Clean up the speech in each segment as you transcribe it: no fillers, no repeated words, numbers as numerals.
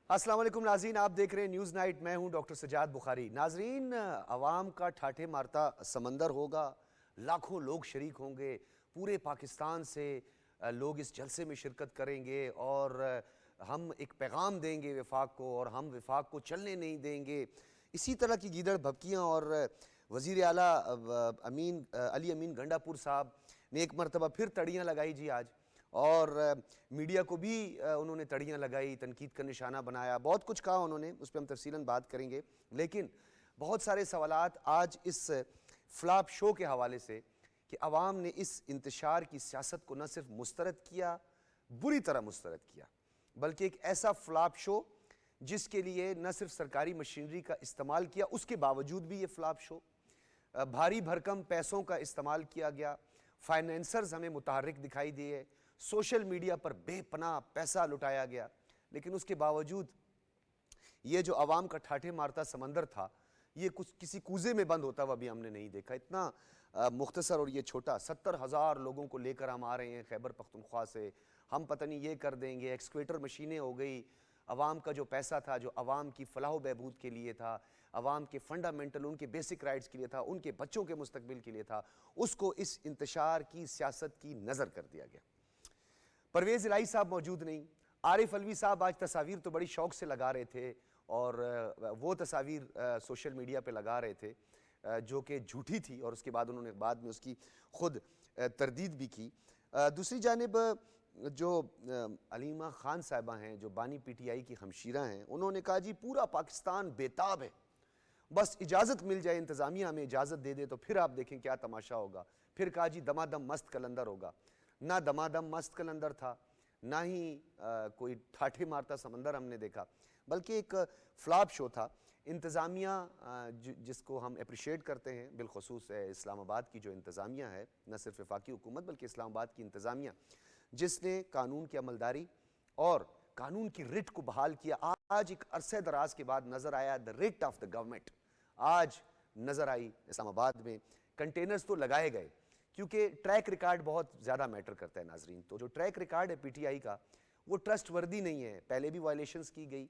السلام علیکم ناظرین، آپ دیکھ رہے ہیں نیوز نائٹ، میں ہوں ڈاکٹر سجاد بخاری۔ ناظرین، عوام کا ٹھاٹھے مارتا سمندر ہوگا، لاکھوں لوگ شریک ہوں گے، پورے پاکستان سے لوگ اس جلسے میں شرکت کریں گے اور ہم ایک پیغام دیں گے وفاق کو، اور ہم وفاق کو چلنے نہیں دیں گے۔ اسی طرح کی گیدڑ بھبکیاں، اور وزیر اعلیٰ علی امین گنڈا پور صاحب نے ایک مرتبہ پھر تڑیاں لگائی جی آج، اور میڈیا کو بھی انہوں نے تڑیاں لگائی، تنقید کا نشانہ بنایا، بہت کچھ کہا انہوں نے، اس پہ ہم تفصیلاً بات کریں گے۔ لیکن بہت سارے سوالات آج اس فلاپ شو کے حوالے سے کہ عوام نے اس انتشار کی سیاست کو نہ صرف مسترد کیا، بری طرح مسترد کیا، بلکہ ایک ایسا فلاپ شو جس کے لیے نہ صرف سرکاری مشینری کا استعمال کیا، اس کے باوجود بھی یہ فلاپ شو، بھاری بھرکم پیسوں کا استعمال کیا گیا، فائنینسرز ہمیں متحرک دکھائی دیے، سوشل میڈیا پر بے پناہ پیسہ لٹایا گیا، لیکن اس کے باوجود یہ جو عوام کا ٹھاٹھے مارتا سمندر تھا، یہ کسی کوزے میں بند ہوتا ہوا بھی ہم نے نہیں دیکھا۔ اتنا مختصر اور یہ چھوٹا، 70,000 لوگوں کو لے کر ہم آ رہے ہیں خیبر پختونخوا سے، ہم پتہ نہیں یہ کر دیں گے، ایکسکویٹر مشینیں ہو گئی، عوام کا جو پیسہ تھا، جو عوام کی فلاح و بہبود کے لیے تھا، عوام کے فنڈامنٹل، ان کے بیسک رائٹس کے لیے تھا، ان کے بچوں کے مستقبل کے لیے تھا، اس کو اس انتشار کی سیاست کی نظر کر دیا گیا۔ پرویز الہی صاحب موجود نہیں، عارف علوی صاحب آج تصاویر تو بڑی شوق سے لگا رہے تھے، اور وہ تصاویر سوشل میڈیا پہ لگا رہے تھے جو کہ جھوٹی تھی، اور اس کے بعد انہوں نے بعد میں اس کی خود تردید بھی کی۔ دوسری جانب جو علیمہ خان صاحبہ ہیں، جو بانی پی ٹی آئی کی ہمشیرہ ہیں، انہوں نے کہا جی پورا پاکستان بےتاب ہے، بس اجازت مل جائے، انتظامیہ ہمیں اجازت دے دے تو پھر آپ دیکھیں کیا تماشا ہوگا۔ پھر کہا جی دمادم مست قلندر ہوگا۔ نہ دمادم مست قلندر تھا، نہ ہی کوئی ٹھاٹھے مارتا سمندر ہم نے دیکھا، بلکہ ایک فلاپ شو تھا۔ انتظامیہ جس کو ہم اپریشیٹ کرتے ہیں، بالخصوص اسلام آباد کی جو انتظامیہ ہے، نہ صرف وفاقی حکومت بلکہ اسلام آباد کی انتظامیہ، جس نے قانون کی عملداری اور قانون کی رٹ کو بحال کیا، آج ایک عرصہ دراز کے بعد نظر آیا the writ of the government، آج نظر آئی اسلام آباد میں۔ کنٹینرز تو لگائے گئے، کیونکہ ٹریک ریکارڈ بہت زیادہ میٹر کرتا ہے ناظرین۔ تو جو ٹریک ریکارڈ ہے پی ٹی آئی کا، وہ ٹرسٹ وردی نہیں ہے۔ پہلے بھی وائلیشنز کی گئی،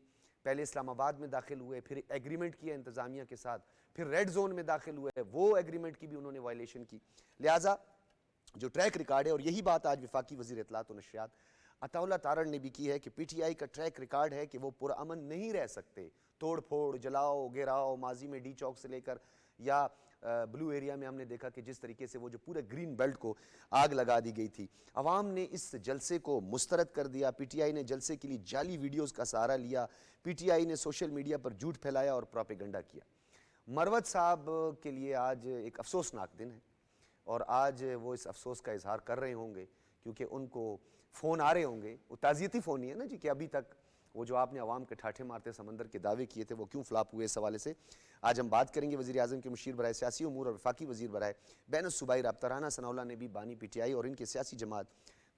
پہلے اسلام آباد میں داخل ہوئے، پھر ایگریمنٹ کیا انتظامیہ کے ساتھ، پھر ریڈ زون میں داخل ہوئے، وہ ایگریمنٹ کی بھی انہوں نے وائلیشن کی۔ لہٰذا جو ٹریک ریکارڈ ہے، اور یہی بات آج وفاقی وزیر اطلاعات و نشریات عطا اللہ تارڑ نے بھی کی ہے کہ پی ٹی آئی کا ٹریک ریکارڈ ہے کہ وہ پرامن نہیں رہ سکتے، توڑ پھوڑ، جلاؤ گراؤ، ماضی میں ڈی چوک سے لے کر یا بلو ایریا میں ہم نے دیکھا کہ جس طریقے سے وہ جو پورے گرین بیلٹ کو آگ لگا دی گئی تھی۔ عوام نے اس جلسے کو مسترد کر دیا، پی ٹی آئی نے جلسے کے لیے جعلی ویڈیوز کا سہارا لیا، پی ٹی آئی نے سوشل میڈیا پر جھوٹ پھیلایا اور پروپیگنڈا کیا۔ مروت صاحب کے لیے آج ایک افسوسناک دن ہے، اور آج وہ اس افسوس کا اظہار کر رہے ہوں گے، کیونکہ ان کو فون آ رہے ہوں گے، وہ تعزیتی فون ہی ہے نا جی، کہ ابھی تک وہ جو آپ نے عوام کے ٹھاٹھے مارتے سمندر کے دعوے کیے تھے وہ کیوں فلاپ ہوئے، اس حوالے سے آج ہم بات کریں گے۔ وزیر اعظم کے مشیر برائے سیاسی امور اور وفاقی وزیر برائے بین الصوبائی رابطہ رانا ثناء اللہ نے بھی بانی پی ٹی آئی اور ان کے سیاسی جماعت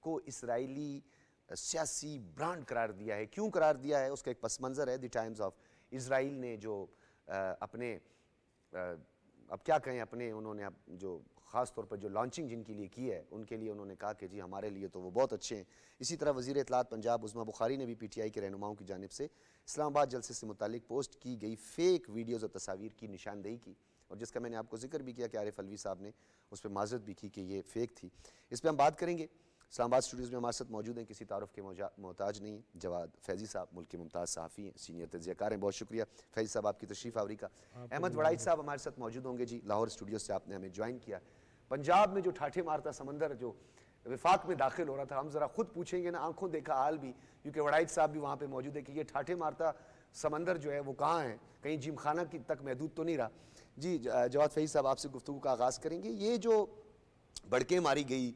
کو اسرائیلی سیاسی برانڈ قرار دیا ہے۔ کیوں قرار دیا ہے، اس کا ایک پس منظر ہے۔ دی ٹائمز آف اسرائیل نے جو اپنے اب کیا کہیں، اپنے انہوں نے جو خاص طور پر جو لانچنگ جن کے لیے کی ہے، ان کے لیے انہوں نے کہا کہ جی ہمارے لیے تو وہ بہت اچھے ہیں۔ اسی طرح وزیر اطلاعات پنجاب عظمیٰ بخاری نے بھی پی ٹی آئی کے رہنماؤں کی جانب سے اسلام آباد جلسے سے متعلق پوسٹ کی گئی فیک ویڈیوز اور تصاویر کی نشاندہی کی، اور جس کا میں نے آپ کو ذکر بھی کیا کہ عارف علوی صاحب نے اس پہ معذرت بھی کی کہ یہ فیک تھی۔ اس پہ ہم بات کریں گے۔ اسلام آباد اسٹوڈیوز میں ہمارے ساتھ موجود ہیں، کسی تعارف کے محتاج نہیں، جواد فیضی صاحب ملک کے ممتاز صحافی ہیں، سینئر تجزیہ کار ہیں، بہت شکریہ فیضی صاحب آپ کی تشریف آوری کا۔ احمد وڑائچ صاحب ہمارے ساتھ موجود ہوں گے جی، لاہور اسٹوڈیو سے آپ نے ہمیں جوائن کیا۔ پنجاب میں جو ٹھاٹھے مارتا سمندر جو وفاق میں داخل ہو رہا تھا، ہم ذرا خود پوچھیں گے نا، آنکھوں دیکھا حال بھی، کیونکہ وڑائچ صاحب بھی وہاں پہ موجود ہے، کہ یہ ٹھاٹھے مارتا سمندر جو ہے وہ کہاں ہے، کہیں جیم خانہ کی تک محدود تو نہیں رہا۔ جی جواد فیضی صاحب آپ سے گفتگو کا آغاز کریں گے۔ یہ جو بڑکیں ماری گئی،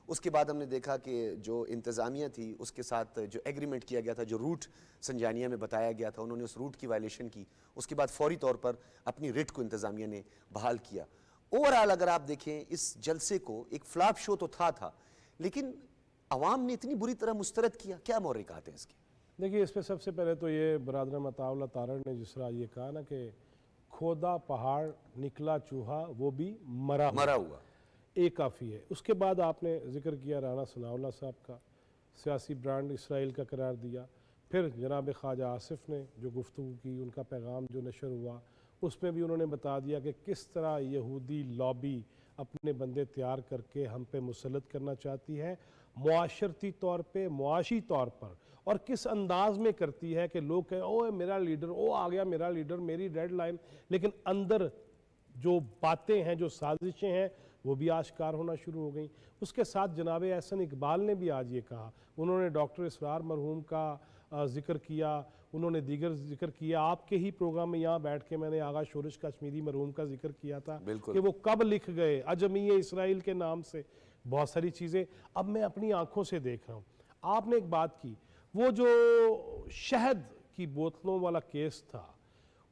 اس کے بعد ہم نے دیکھا کہ جو انتظامیہ تھی اس کے ساتھ جو ایگریمنٹ کیا گیا تھا، جو روٹ سنجانیہ میں بتایا گیا تھا، انہوں نے اس روٹ کی وائلیشن کی، اس کے بعد فوری طور پر اپنی رٹ کو انتظامیہ نے بحال کیا۔ اوورآل اگر آپ دیکھیں اس جلسے کو، ایک فلاپ شو تو تھا لیکن عوام نے اتنی بری طرح مسترد کیا، کیا محرکات ہیں اس کے؟ دیکھیے، اس پہ سب سے پہلے تو یہ برادر عطا اللہ تارڑ نے جس طرح یہ کہا نا کہ کھودا پہاڑ نکلا چوہا وہ بھی مرا ہوا، ایک کافی ہے۔ اس کے بعد آپ نے ذکر کیا رانا ثناء اللہ صاحب کا، سیاسی برانڈ اسرائیل کا قرار دیا، پھر جناب خواجہ آصف نے جو گفتگو کی، ان کا پیغام جو نشر ہوا، اس میں بھی انہوں نے بتا دیا کہ کس طرح یہودی لابی اپنے بندے تیار کر کے ہم پہ مسلط کرنا چاہتی ہے، معاشرتی طور پہ، معاشی طور پر، اور کس انداز میں کرتی ہے کہ لوگ کہیں اوہ میرا لیڈر، آ گیا میرا لیڈر، میری ڈیڈ لائن، لیکن اندر جو باتیں ہیں، جو سازشیں ہیں، وہ بھی آشکار ہونا شروع ہو گئیں۔ اس کے ساتھ جناب احسن اقبال نے بھی آج یہ کہا، انہوں نے ڈاکٹر اسرار مرحوم کا ذکر کیا، انہوں نے دیگر ذکر کیا، آپ کے ہی پروگرام میں یہاں بیٹھ کے میں نے آغا شورش کشمیری مرحوم کا ذکر کیا تھا کہ وہ کب لکھ گئے عجمی اسرائیل کے نام سے، بہت ساری چیزیں اب میں اپنی آنکھوں سے دیکھ رہا ہوں۔ آپ نے ایک بات کی، وہ جو شہد کی بوتلوں والا کیس تھا،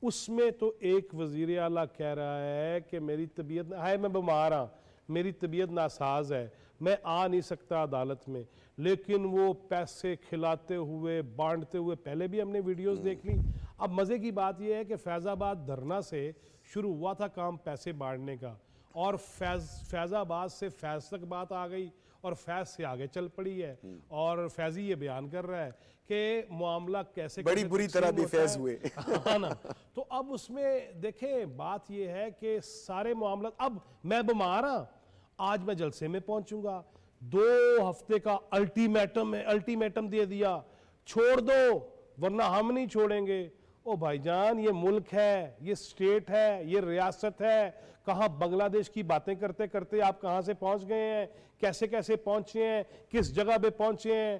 اس میں تو ایک وزیر اعلیٰ کہہ رہا ہے کہ میری طبیعت میں بیمار ہوں، میری طبیعت ناساز ہے، میں آ نہیں سکتا عدالت میں، لیکن وہ پیسے کھلاتے ہوئے، بانٹتے ہوئے، پہلے بھی ہم نے ویڈیوز دیکھ لی۔ اب مزے کی بات یہ ہے کہ فیض آباد دھرنا سے شروع ہوا تھا کام پیسے بانٹنے کا، اور فیض آباد سے فیض تک بات آ گئی، اور فیض سے آگے چل پڑی ہے، اور فیضی یہ بیان کر رہا ہے کہ معاملہ کیسے بڑی بری طرح بھی فیض ہوئے۔ تو اب اس میں دیکھیں بات یہ ہے کہ سارے معاملات، اب میں بیمار ہوں، آج میں جلسے میں پہنچوں گا، 2 ہفتے کا الٹیمیٹم دے دیا، چھوڑ دو ورنہ ہم نہیں چھوڑیں گے۔ او بھائی جان، یہ ملک ہے، یہ سٹیٹ ہے، یہ ریاست ہے، کہاں بنگلہ دیش کی باتیں کرتے کرتے آپ کہاں سے پہنچ گئے ہیں، کیسے کیسے پہنچے ہیں، کس جگہ پہ پہنچے ہیں،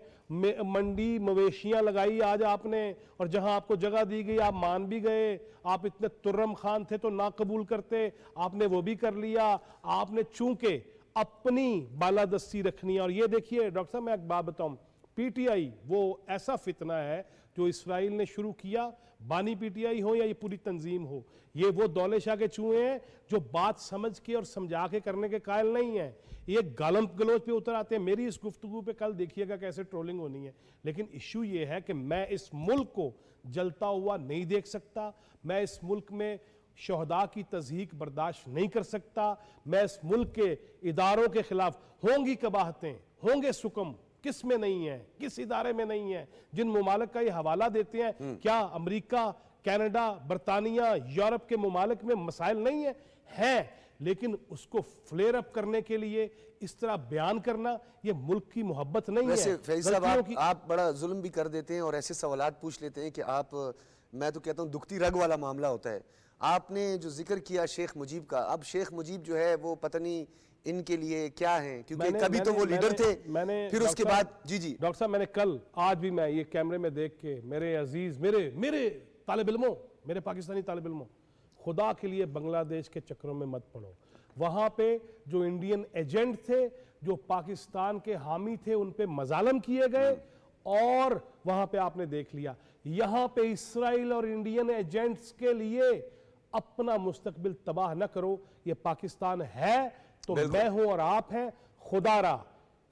منڈی مویشیاں لگائی آج آپ نے، اور جہاں آپ کو جگہ دی گئی آپ مان بھی گئے، آپ اتنے ترم خان تھے تو نہ قبول کرتے، آپ نے وہ بھی کر لیا، آپ نے چونکہ اپنی بالادستی رکھنی ہے۔ اور یہ دیکھیے ڈاکٹر صاحب، میں ایک بات بتاؤں، پی ٹی آئی وہ ایسا فتنہ ہے جو اسرائیل نے شروع کیا، بانی پی ٹی آئی ہو یا یہ پوری تنظیم ہو، یہ وہ دولے شاہ کے چوہے ہیں جو بات سمجھ کے اور سمجھا کے کرنے کے قائل نہیں ہیں، یہ گالم گلوچ پہ اتر آتے ہیں۔ میری اس گفتگو پہ کل دیکھیے گا کیسے ٹرولنگ ہونی ہے، لیکن ایشو یہ ہے کہ میں اس ملک کو جلتا ہوا نہیں دیکھ سکتا، میں اس ملک میں شہداء کی تضحیک برداشت نہیں کر سکتا، میں اس ملک کے اداروں کے خلاف، ہوں گی قباحتیں، ہوں گے سکم، کس میں نہیں ہے، کس ادارے میں نہیں ہے، جن ممالک کا یہ حوالہ دیتے ہیں، کیا امریکہ، کینیڈا، برطانیہ، یورپ کے ممالک میں مسائل نہیں ہیں، لیکن اس کو فلیئر اپ کرنے کے لیے اس طرح بیان کرنا یہ ملک کی محبت نہیں ہے۔ ویسے فیض صاحب آپ بڑا ظلم بھی کر دیتے ہیں اور ایسے سوالات پوچھ لیتے ہیں کہ آپ، میں تو کہتا ہوں دکھتی رگ والا معاملہ ہوتا ہے۔ آپ نے جو ذکر کیا شیخ مجیب کا، اب شیخ مجیب جو ہے وہ پتہ نہیں ان کے لیے کیا ہیں، کیونکہ کبھی تو وہ لیڈر تھے، پھر اس کے بعد جی ڈاکٹر صاحب، میں نے کل، آج بھی میں یہ کیمرے میں دیکھ کے، میرے عزیز، میرے طالب علموں، میرے پاکستانی طالب علموں، خدا کے لیے بنگلہ دیش کے چکروں میں مت پڑو۔ وہاں پہ جو انڈین ایجنٹ تھے، جو پاکستان کے حامی تھے، ان پہ مظالم کیے گئے، اور وہاں پہ آپ نے دیکھ لیا، یہاں پہ اسرائیل اور انڈین ایجنٹس کے لیے اپنا مستقبل تباہ نہ کرو۔ یہ پاکستان ہے تو میں ہوں اور آپ ہیں، خدا را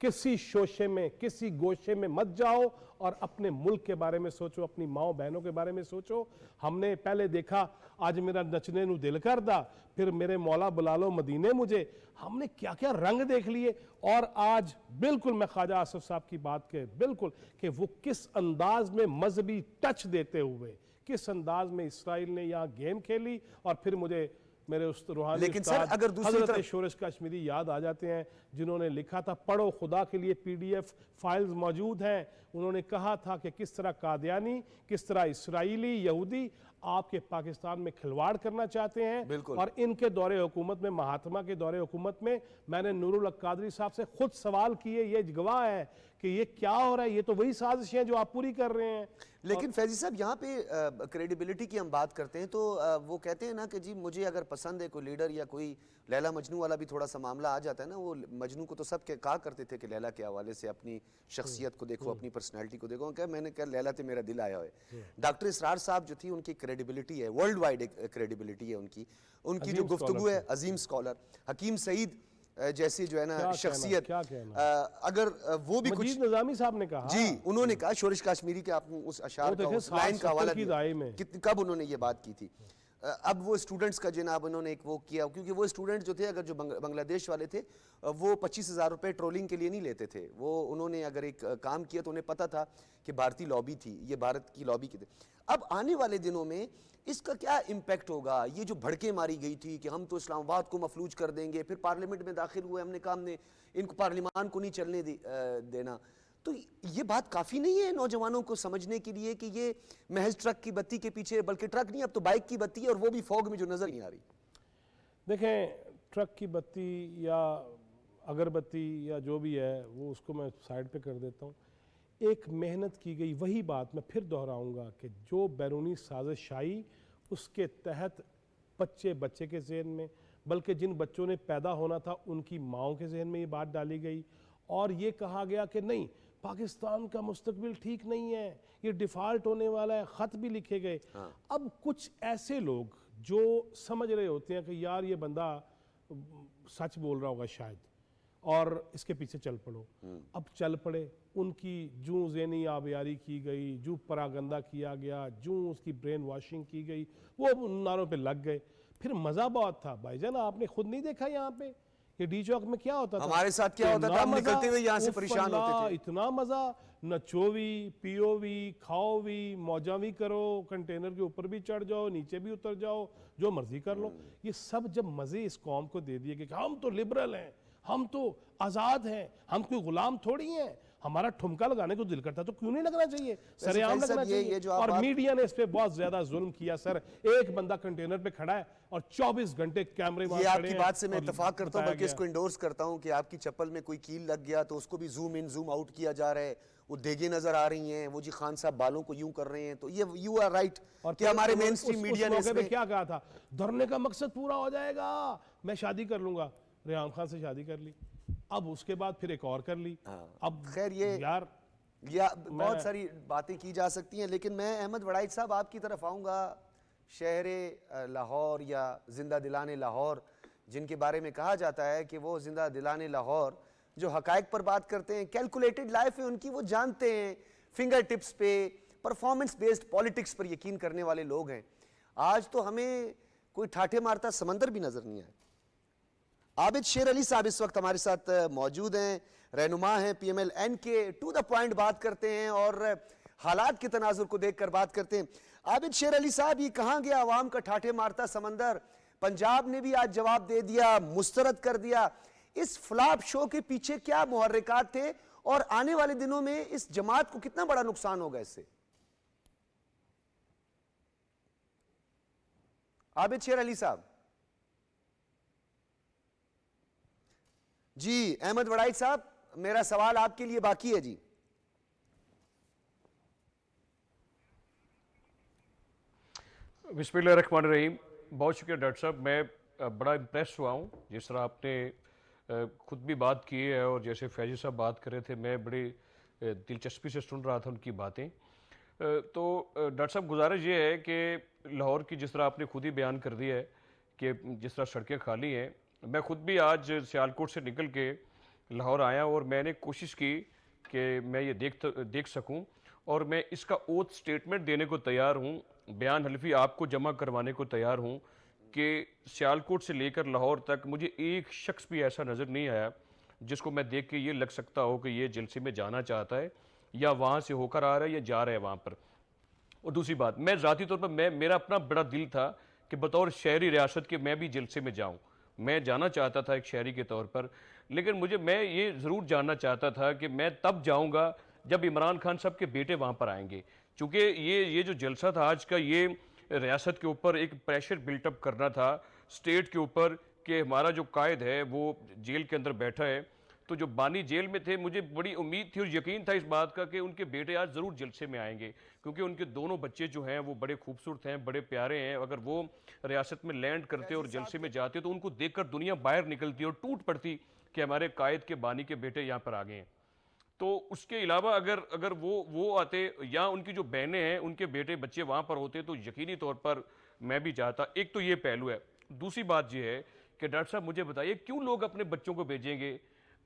کسی شوشے میں، کسی گوشے میں مت جاؤ، اور اپنے ملک کے بارے میں سوچو، اپنی ماں بہنوں کے بارے میں سوچو۔ ہم نے پہلے دیکھا، آج میرا نچنے نو دل کردا، پھر میرے مولا بلالو مدینے مجھے، ہم نے کیا کیا رنگ دیکھ لیے، اور آج بالکل میں خواجہ آصف صاحب کی بات کے بالکل، کہ وہ کس انداز میں مذہبی ٹچ دیتے ہوئے، کس انداز میں اسرائیل نے یہاں گیم کھیلی، اور پھر مجھے میرے روحانی استاد حضرت شورش کشمیری یاد آ جاتے ہیں، جنہوں نے لکھا تھا، پڑھو خدا کے لیے PDF فائلز موجود ہیں، انہوں نے کہا تھا کہ کس طرح قادیانی، کس طرح اسرائیلی، یہودی آپ کے پاکستان میں کھلواڑ کرنا چاہتے ہیں، اور ان کے دور حکومت میں، مہاتما کے دور حکومت میں، میں نے نور الحق قادری صاحب سے خود سوال کیے، یہ گواہ ہے کہ یہ کیا ہو رہا ہے، یہ تو وہی سازشیں ہیں جو آپ پوری کر رہے ہیں۔ لیکن فیضی صاحب یہاں پہ کریڈیبلٹی کی ہم بات کرتے ہیں تو وہ کہتے ہیں نا کہ جی مجھے اگر پسند ہے کوئی لیڈر یا کوئی لیلا مجنو والا بھی تھوڑا سا معاملہ آ جاتا ہے نا، وہ مجنو کو تو سب کہا کرتے تھے کہ لیلا کے حوالے سے اپنی شخصیت کو دیکھو، اپنی پرسنالٹی کو دیکھو، کہ میں نے کہا لیلا تے میرا دل آیا ہوئے۔ ڈاکٹر اسرار صاحب جو تھی، ان کی کریڈیبلٹی ہے، ورلڈ وائڈ کریڈیبلٹی ہے ان کی جو گفتگو ہے، عظیم سکولر حکیم سعید جیسی جو ہے نا شخصیت، اگر وہ بھی کچھ، مجید نظامی صاحب نے کہا، جی انہوں نے کہا شورش کشمیری کے آپ اس اشعار کا، اس لائن کا حوالہ دیا، کب انہوں نے یہ بات کی تھی، اب وہ اسٹوڈنٹس کا جناب انہوں نے ایک وہ کیا، کیونکہ وہ اسٹوڈنٹ جو تھے اگر جو بنگلہ دیش والے تھے وہ 25,000 روپے ٹرولنگ کے لیے نہیں لیتے تھے، وہ انہوں نے اگر ایک کام کیا تو انہیں پتہ تھا کہ بھارتی لابی تھی، یہ بھارت کی لابی کی تھی۔ اب آنے والے دنوں میں اس کا کیا امپیکٹ ہوگا؟ یہ جو بھڑکے ماری گئی تھی کہ ہم تو اسلام آباد کو مفلوج کر دیں گے، پھر پارلیمنٹ میں داخل ہوئے، ہم نے کہا ہم نے ان کو پارلیمان کو نہیں چلنے دینا، تو یہ بات کافی نہیں ہے نوجوانوں کو سمجھنے کے لیے کہ یہ محض ٹرک کی بتی کے پیچھے، بلکہ ٹرک نہیں اب تو بائک کی بتی ہے، اور وہ بھی فوگ میں جو نظر نہیں آ رہی؟ دیکھیں ٹرک کی بتی یا اگربتی یا جو بھی ہے وہ اس کو میں سائڈ پہ کر دیتا ہوں۔ ایک محنت کی گئی، وہی بات میں پھر دہراؤں گا کہ جو بیرونی سازش آئی اس کے تحت بچے کے ذہن میں، بلکہ جن بچوں نے پیدا ہونا تھا ان کی ماؤں کے ذہن میں یہ بات ڈالی گئی، اور یہ کہا گیا کہ نہیں پاکستان کا مستقبل ٹھیک نہیں ہے، یہ ڈیفالٹ ہونے والا ہے، خط بھی لکھے گئے۔ اب کچھ ایسے لوگ جو سمجھ رہے ہوتے ہیں کہ یار یہ بندہ سچ بول رہا ہوگا شاید، اور اس کے پیچھے چل پڑو، اب چل پڑے، ان کی جوں ذہنی آبیاری کی گئی، جو پراگندہ کیا گیا، جو اس کی برین واشنگ کی گئی، وہ ان نعروں پہ لگ گئے۔ پھر مزہ بہت تھا بھائی جان، آپ نے خود نہیں دیکھا یہاں پہ یہ ڈی چوک میں کیا ہوتا تھا؟ ہمارے ساتھ کیا ہوتا تھا، ہم نکلتے ہوئے یہاں سے پریشان ہوتے تھے۔ اتنا مزہ، نچووی پیووی کھاؤوی موجاوی کرو، کنٹینر کے اوپر بھی چڑھ جاؤ، نیچے بھی اتر جاؤ، جو مرضی کر لو۔ یہ سب جب مزے اس قوم کو دے دیے کہ ہم تو لبرل ہیں، ہم تو آزاد ہیں، ہم کوئی غلام تھوڑی ہیں، ہمارا ٹھمکا لگانے کو دل کرتا تو کیوں نہیں لگنا چاہیے، سر عام لگنا چاہیے۔ اور میڈیا نے اس پہ بہت زیادہ ظلم کیا سر، ایک بندہ کنٹینر پہ کھڑا ہے اور 24 گھنٹے کیمرے وہاں یہ کھڑے ہیں۔ آپ کی بات سے میں اتفاق کرتا ہوں، بلکہ اس کو انڈورس کرتا ہوں کہ آپ کی چپل میں کوئی کیل لگ گیا تو اس کو بھی زوم ان زوم آؤٹ کیا جا رہا ہے، وہ دیگیں نظر آ رہی ہیں، وہ جی خان صاحب بالوں کو یوں کر رہے ہیں، تو یہ یو آر رائٹ کہ ہمارے مین سٹریم میڈیا نے اس میں کیا کہا تھا، دھرنے کا مقصد پورا ہو جائے گا، میں شادی کر لوں گا، ریحان خان سے شادی کر لی، اب اس کے بعد پھر ایک اور کر لی۔ اب خیر یہ بہت ساری باتیں کی جا سکتی ہیں، لیکن میں احمد وڑائچ صاحب آپ کی طرف آؤں گا۔ شہر لاہور یا زندہ دلان لاہور جن کے بارے میں کہا جاتا ہے کہ وہ زندہ دلان لاہور جو حقائق پر بات کرتے ہیں، کیلکولیٹڈ لائف ہے ان کی، وہ جانتے ہیں، فنگر ٹپس پہ پرفارمنس بیسڈ پالیٹکس پر یقین کرنے والے لوگ ہیں۔ آج تو ہمیں کوئی ٹھاٹھے مارتا سمندر بھی نظر نہیں آیا۔ عابد شیر علی صاحب اس وقت ہمارے ساتھ موجود ہیں، رہنما ہیں پی ایم ایل این کے، ٹو دا پوائنٹ بات کرتے ہیں اور حالات کے تناظر کو دیکھ کر بات کرتے ہیں۔ عابد شیر علی صاحب، یہ کہاں گیا عوام کا ٹھاٹھے مارتا سمندر؟ پنجاب نے بھی آج جواب دے دیا، مسترد کر دیا۔ اس فلاپ شو کے پیچھے کیا محرکات تھے اور آنے والے دنوں میں اس جماعت کو کتنا بڑا نقصان ہوگا اس سے؟ عابد شیر علی صاحب جی، احمد وڑائچ صاحب میرا سوال آپ کے لیے باقی ہے جی۔ بسم اللہ الرحمن الرحیم۔ بہت شکریہ ڈاکٹر صاحب، میں بڑا امپریس ہوا ہوں جس طرح آپ نے خود بھی بات کی ہے، اور جیسے فیضی صاحب بات کر رہے تھے میں بڑی دلچسپی سے سن رہا تھا ان کی باتیں۔ تو ڈاکٹر صاحب گزارش یہ ہے کہ لاہور کی جس طرح آپ نے خود ہی بیان کر دی ہے کہ جس طرح سڑکیں خالی ہیں، میں خود بھی آج سیالکوٹ سے نکل کے لاہور آیا اور میں نے کوشش کی کہ میں یہ دیکھ سکوں، اور میں اس کا اوتھ سٹیٹمنٹ دینے کو تیار ہوں، بیان حلفی آپ کو جمع کروانے کو تیار ہوں کہ سیالکوٹ سے لے کر لاہور تک مجھے ایک شخص بھی ایسا نظر نہیں آیا جس کو میں دیکھ کے یہ لگ سکتا ہو کہ یہ جلسے میں جانا چاہتا ہے یا وہاں سے ہو کر آ رہا ہے یا جا رہا ہے وہاں پر۔ اور دوسری بات، میں ذاتی طور پر میرا اپنا بڑا دل تھا کہ بطور شہری ریاست کے میں بھی جلسے میں جاؤں، میں جانا چاہتا تھا ایک شہری کے طور پر، لیکن میں یہ ضرور جاننا چاہتا تھا کہ میں تب جاؤں گا جب عمران خان صاحب کے بیٹے وہاں پر آئیں گے، چونکہ یہ جو جلسہ تھا آج کا، یہ ریاست کے اوپر ایک پریشر بلٹ اپ کرنا تھا اسٹیٹ کے اوپر کہ ہمارا جو قائد ہے وہ جیل کے اندر بیٹھا ہے۔ تو جو بانی جیل میں تھے، مجھے بڑی امید تھی اور یقین تھا اس بات کا کہ ان کے بیٹے آج ضرور جلسے میں آئیں گے، کیونکہ ان کے دونوں بچے جو ہیں وہ بڑے خوبصورت ہیں، بڑے پیارے ہیں۔ اگر وہ ریاست میں لینڈ کرتے اور جلسے میں جاتے تو ان کو دیکھ کر دنیا باہر نکلتی اور ٹوٹ پڑتی کہ ہمارے قائد کے بانی کے بیٹے یہاں پر آ گئے ہیں۔ تو اس کے علاوہ اگر وہ آتے یا ان کی جو بہنیں ہیں ان کے بیٹے بچے وہاں پر ہوتے تو یقینی طور پر میں بھی جاتا۔ ایک تو یہ پہلو ہے۔ دوسری بات یہ ہے کہ ڈاکٹر صاحب مجھے بتائیے کیوں لوگ اپنے بچوں کو بھیجیں گے؟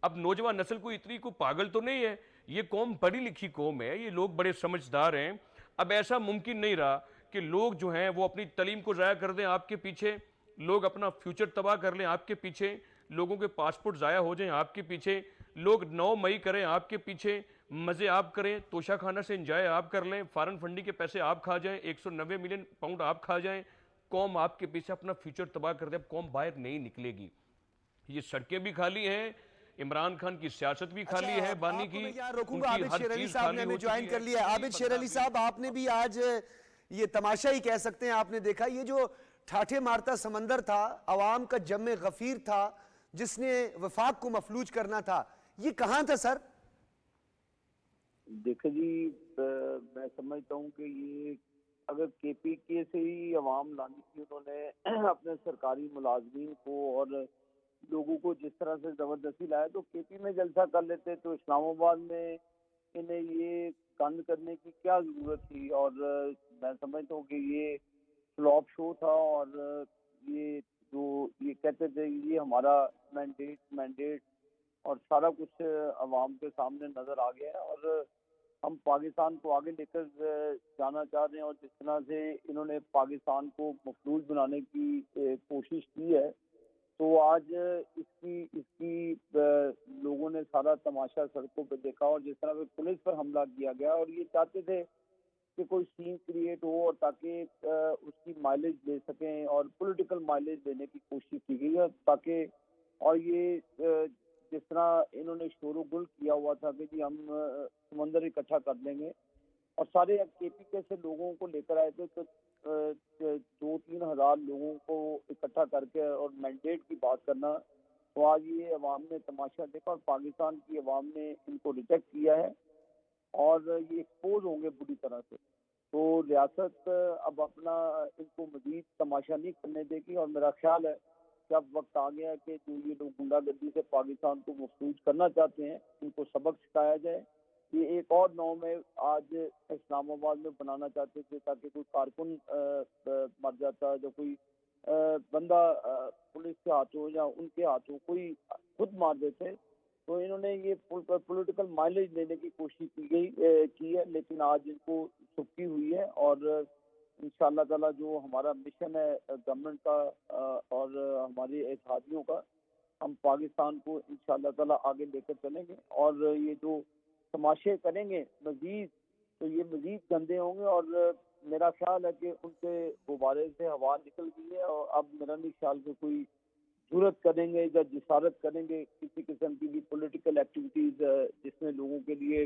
اب نوجوان نسل کو اتنی کو پاگل تو نہیں ہے، یہ قوم پڑھی لکھی قوم ہے، یہ لوگ بڑے سمجھدار ہیں۔ اب ایسا ممکن نہیں رہا کہ لوگ جو ہیں وہ اپنی تعلیم کو ضائع کر دیں آپ کے پیچھے، لوگ اپنا فیوچر تباہ کر لیں آپ کے پیچھے، لوگوں کے پاسپورٹ ضائع ہو جائیں آپ کے پیچھے، لوگ 9 مئی کریں آپ کے پیچھے، مزے آپ کریں، توشہ خانہ سے انجوائے آپ کر لیں، فارن فنڈنگ کے پیسے آپ کھا جائیں، 190 ملین پاؤنڈ آپ کھا جائیں، قوم آپ کے پیچھے اپنا فیوچر تباہ کر دے، اب قوم باہر نہیں نکلے گی. یہ سڑکیں بھی خالی ہیں، عمران خان کی سیاست بھی اچھا خالی ہے بانی آپ کو کی، میں یہاں روکوں ان گا. کی عابد ہر شیر علی چیز صاحب نے خالی ہمیں ہو جوائن چکی کر ہے، لیا ہے. کوئی عابد شیر بندہ علی بھی صاحب آپ نے بھی آج یہ تماشا ہی کہہ سکتے ہیں، آپ نے دیکھا یہ جو ٹھاٹھے مارتا سمندر تھا، عوام کا جم غفیر تھا جس نے وفاق کو مفلوج کرنا تھا، یہ کہاں تھا سر؟ دیکھیں جی، میں سمجھتا ہوں کہ یہ اگر کے پی کے سے ہی عوام لانی تھی، انہوں نے اپنے سرکاری ملازمین کو اور لوگوں کو جس طرح سے زبردستی لایا تو کے پی میں جلسہ کر لیتے، تو اسلام آباد میں انہیں یہ بند کرنے کی کیا ضرورت تھی. اور میں سمجھتا ہوں کہ یہ فلاپ شو تھا، اور یہ جو یہ کہتے تھے یہ ہمارا مینڈیٹ اور سارا کچھ عوام کے سامنے نظر آ گیا ہے، اور ہم پاکستان کو آگے لے کر جانا چاہ رہے ہیں. اور جس طرح سے انہوں نے پاکستان کو مفلوج بنانے کی کوشش کی ہے، تو آج اس کی لوگوں نے سارا تماشا سڑکوں پہ دیکھا، اور جس طرح سے پولیس پر حملہ کیا گیا، اور یہ چاہتے تھے کہ کوئی سین کریٹ ہو اور تاکہ اس کی مائلیج لے سکیں، اور پولیٹیکل مائلیج لینے کی کوشش کی گئی ہے تاکہ، اور یہ جس طرح انہوں نے شور و گل کیا ہوا تھا کہ جی ہم سمندر اکٹھا کر لیں گے، اور سارے کے پی کے سے لوگوں کو لے کر آئے تھے، تو 2-3 ہزار لوگوں کو اکٹھا کر کے اور مینڈیٹ کی بات کرنا، تو آج یہ عوام نے تماشا دیکھا اور پاکستان کی عوام نے ان کو ریجیکٹ کیا ہے، اور یہ ایکسپوز ہوں گے بری طرح سے. تو ریاست اب اپنا ان کو مزید تماشا نہیں کرنے دے گی، اور میرا خیال ہے کہ اب وقت آ گیا ہے کہ جو یہ لوگ گنڈا گردی سے پاکستان کو مفلوج کرنا چاہتے ہیں ان کو سبق سکھایا جائے. یہ ایک اور 9 میں آج اسلام آباد میں بنانا چاہتے تھے تاکہ کوئی کارکن مر جاتا، جو کوئی بندہ پولیس کے ہاتھوں یا ان کے ہاتھوں کوئی خود مار دیتے، تو انہوں نے یہ پولیٹیکل مائلیج لینے کی کوشش کی ہے، لیکن آج ان کو سکی ہوئی ہے. اور انشاءاللہ تعالیٰ جو ہمارا مشن ہے گورنمنٹ کا اور ہماری اتحادیوں کا، ہم پاکستان کو انشاءاللہ تعالیٰ آگے لے کر چلیں گے، اور یہ جو تماشے کریں گے مزید تو یہ مزید گندے ہوں گے. اور میرا خیال ہے کہ ان کے غبارے سے ہوا نکل گئی ہے، اور اب میرا نہیں خیال کہ کوئی جرت کریں گے یا جسارت کریں گے کسی قسم کی بھی پولیٹیکل ایکٹیویٹیز جس میں لوگوں کے لیے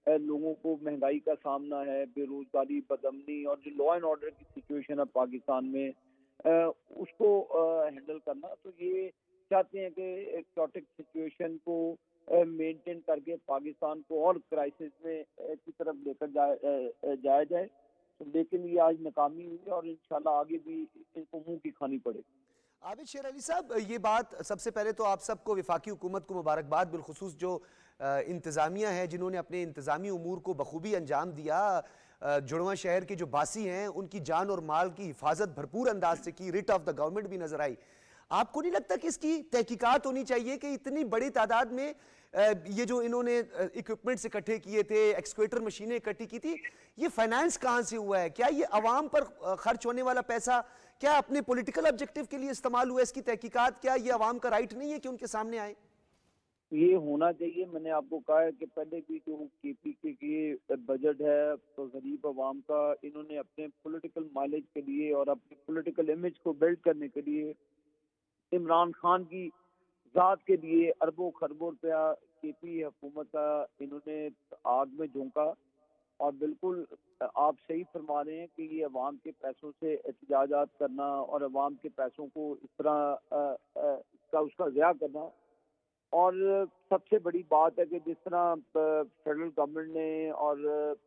لوگوں کو مہنگائی کا سامنا ہے، بے روزگاری، بدامنی، اور جو لا اینڈ آرڈر کی سچویشن ہے پاکستان میں اس کو ہینڈل کرنا. تو یہ چاہتے ہیں کہ ایک چوٹک سچویشن کو مینٹین کر کے پاکستان کو اور کرائسس میں کی طرف لے کر جایا جائے، لیکن یہ آج ناکامی ہوئی ہے، اور انشاءاللہ آگے بھی ان کو منہ کی کھانی پڑے. عابد شیر علی صاحب، یہ بات سب سے پہلے تو آپ سب کو، وفاقی حکومت کو مبارکباد، بالخصوص جو انتظامیہ ہے جنہوں نے اپنے انتظامی امور کو بخوبی انجام دیا. جڑواں شہر کے جو باسی ہیں ان کی جان اور مال کی حفاظت بھرپور انداز سے کی، ریٹ آف دا گورنمنٹ بھی نظر آئی. آپ کو نہیں لگتا کہ اس کی تحقیقات ہونی چاہیے کہ اتنی بڑی تعداد میں یہ جو انہوں نے اکوپمنٹس اکٹھے کیے تھے، ایکسکویٹر مشینیں اکٹھی کی تھی، یہ فائنانس کہاں سے ہوا ہے؟ کیا یہ عوام پر خرچ ہونے والا پیسہ کیا اپنے پولیٹیکل آبجیکٹیو کے لیے استعمال ہوا ہے؟ اس کی تحقیقات کیا یہ عوام کا رائٹ نہیں ہے کہ ان کے سامنے آئے؟ یہ ہونا چاہیے. میں نے آپ کو کہا ہے کہ پہلے بھی جو کے پی کے کی بجٹ ہے تو غریب عوام کا، انہوں نے اپنے پولیٹیکل مائلیج کے لیے اور اپنے پولیٹیکل امیج کو بلڈ کرنے کے لیے عمران خان کی ذات کے لیے اربوں خربوں روپیہ کے پی حکومت کا انہوں نے آگ میں جھونکا. اور بالکل آپ صحیح فرما رہے ہیں کہ یہ عوام کے پیسوں سے احتجاجات کرنا اور عوام کے پیسوں کو اس طرح اس کا ضیاع کرنا. اور سب سے بڑی بات ہے کہ جس طرح فیڈرل گورنمنٹ نے اور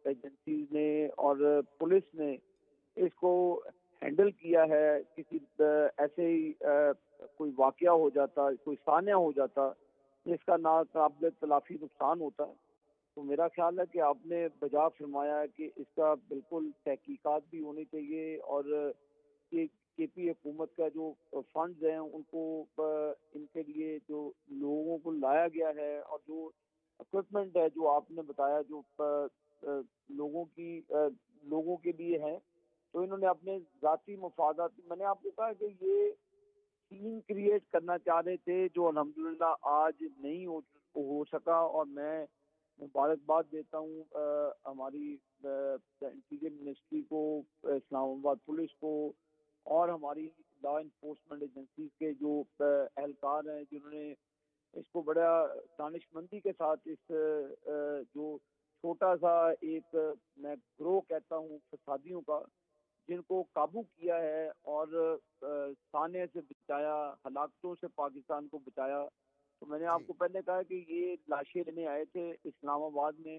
ایجنسیز نے اور پولیس نے اس کو ہینڈل کیا ہے، کسی ایسے ہی کوئی واقعہ ہو جاتا، کوئی سانحہ ہو جاتا جس کا ناقابل تلافی نقصان ہوتا ہے، تو میرا خیال ہے کہ آپ نے بجا فرمایا ہے کہ اس کا بالکل تحقیقات بھی ہونی چاہیے. اور یہ کے پی حکومت کا جو فنڈز ہیں ان کو ان کے لیے جو لوگوں کو لایا گیا ہے اور جو اکوپمنٹ ہے جو آپ نے بتایا جو لوگوں کے لیے ہے، تو انہوں نے اپنے ذاتی مفادات، میں نے آپ کو کہا کہ یہ سین کریٹ کرنا چاہ رہے تھے جو الحمدللہ آج نہیں ہو سکا، اور میں مبارکباد دیتا ہوں ہماری انٹیریئر منسٹری کو، اسلام آباد پولیس کو، اور ہماری لا انفورسمنٹ ایجنسیز کے جو اہلکار ہیں جنہوں نے اس کو بڑا دانش مندی کے ساتھ اس جو چھوٹا سا ایک میں گروہ کہتا ہوں فسادیوں کا، جن کو قابو کیا ہے اور سانے سے بچایا، ہلاکتوں سے پاکستان کو بچایا۔ تو میں نے آپ کو پہلے کہا کہ یہ لاشیں لینے آئے تھے اسلام آباد میں،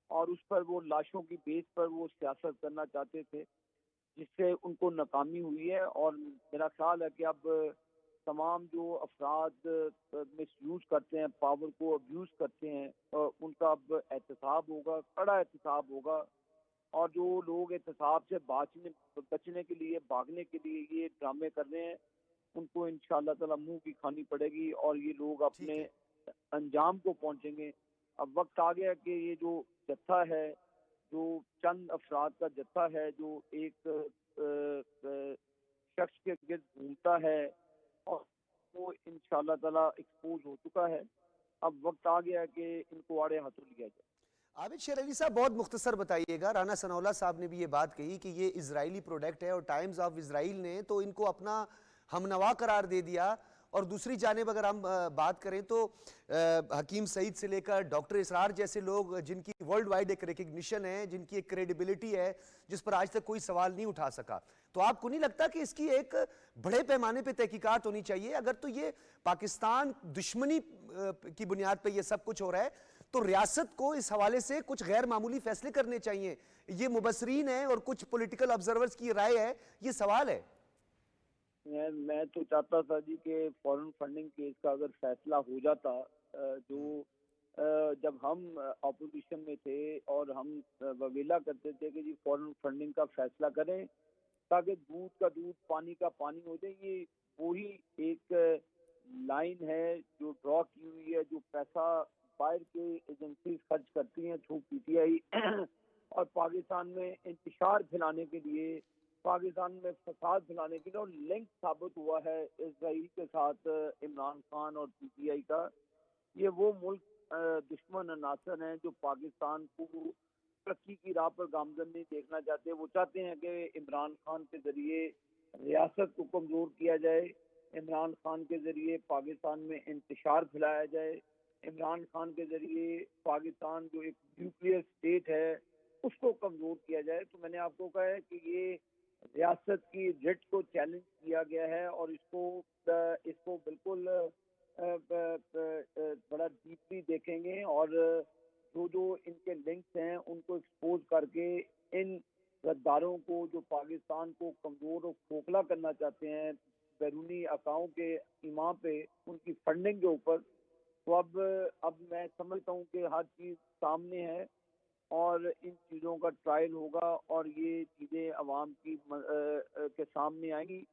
اور اس پر وہ لاشوں کی بیس پر وہ سیاست کرنا چاہتے تھے، جس سے ان کو ناکامی ہوئی ہے۔ اور میرا خیال ہے کہ اب تمام جو افراد مس یوز کرتے ہیں، پاور کو ابیوز کرتے ہیں، ان کا اب احتساب ہوگا، کڑا احتساب ہوگا، اور جو لوگ احتساب سے بچنے کے لیے، بھاگنے کے لیے یہ ڈرامے کر رہے ہیں، ان کو انشاءاللہ تعالی منہ کی کھانی پڑے گی، اور یہ لوگ اپنے انجام کو پہنچیں گے۔ اب وقت آ گیا کہ یہ جو جتھا ہے، جو چند افراد کا جتھا ہے، جو ایک شخص کے گرد گھومتا ہے، اور وہ انشاءاللہ تعالی ایکسپوز ہو چکا ہے، اب وقت آ گیا کہ ان کو آڑے ہاتھوں لیا جائے۔ عابد شیر علی صاحب بہت مختصر بتائیے گا، رانا ثناء اللہ صاحب نے بھی یہ بات کہی کہ یہ اسرائیلی پروڈکٹ ہے، اور ٹائمز آف اسرائیل نے تو ان کو اپنا ہم نوا قرار دے دیا، اور دوسری جانب اگر ہم بات کریں تو حکیم سعید سے لے کر ڈاکٹر اسرار جیسے لوگ جن کی ورلڈ وائڈ ایک ریکگنیشن ہے، جن کی ایک کریڈیبلٹی ہے، جس پر آج تک کوئی سوال نہیں اٹھا سکا، تو آپ کو نہیں لگتا کہ اس کی ایک بڑے پیمانے پہ تحقیقات ہونی چاہیے؟ اگر تو یہ پاکستان دشمنی کی بنیاد پہ یہ سب کچھ ہو رہا ہے، تو ریاست کو اس حوالے سے کچھ غیر معمولی فیصلے کرنے چاہیے۔ یہ مبصرین ہیں اور کچھ پولیٹیکل آبزرورز کی رائے ہے، یہ سوال ہے۔ میں تو چاہتا تھا جی کہ فورن فنڈنگ کیس کا اگر فیصلہ ہو جاتا، جو جب ہم اپوزیشن میں تھے اور ہم وویلا کرتے تھے کہ جی فورن فنڈنگ کا فیصلہ کریں تاکہ دودھ کا دودھ، پانی کا پانی ہو جائے، یہ وہی ایک لائن ہے جو ڈرا کی ہوئی ہے، جو پیسہ باہر کے ایجنسیز خرچ کرتی ہیں تھرو پی ٹی آئی، اور پاکستان میں انتشار پھیلانے کے لیے، پاکستان میں فساد پھیلانے کے لیے، اور لنک ثابت ہوا ہے اسرائیل کے ساتھ عمران خان اور پی ٹی آئی کا۔ یہ وہ ملک دشمن عناصر ہیں جو پاکستان کو ترقی کی راہ پر گامزن نہیں دیکھنا چاہتے۔ وہ چاہتے ہیں کہ عمران خان کے ذریعے ریاست کو کمزور کیا جائے، عمران خان کے ذریعے پاکستان میں انتشار پھیلایا جائے، عمران خان کے ذریعے پاکستان جو ایک نیوکلیئر اسٹیٹ ہے اس کو کمزور کیا جائے۔ تو میں نے آپ کو کہا ہے کہ یہ ریاست کی رٹ کو چیلنج کیا گیا ہے، اور اس کو بالکل بڑا ڈیپلی دیکھیں گے، اور جو ان کے لنکس ہیں ان کو ایکسپوز کر کے ان غداروں کو جو پاکستان کو کمزور اور کھوکھلا کرنا چاہتے ہیں بیرونی اکاؤں کے ایما پہ، ان کی فنڈنگ کے اوپر، تو اب میں سمجھتا ہوں کہ ہر چیز سامنے ہے، اور ان چیزوں کا ٹرائل ہوگا، اور یہ چیزیں عوام کے سامنے آئیں گی۔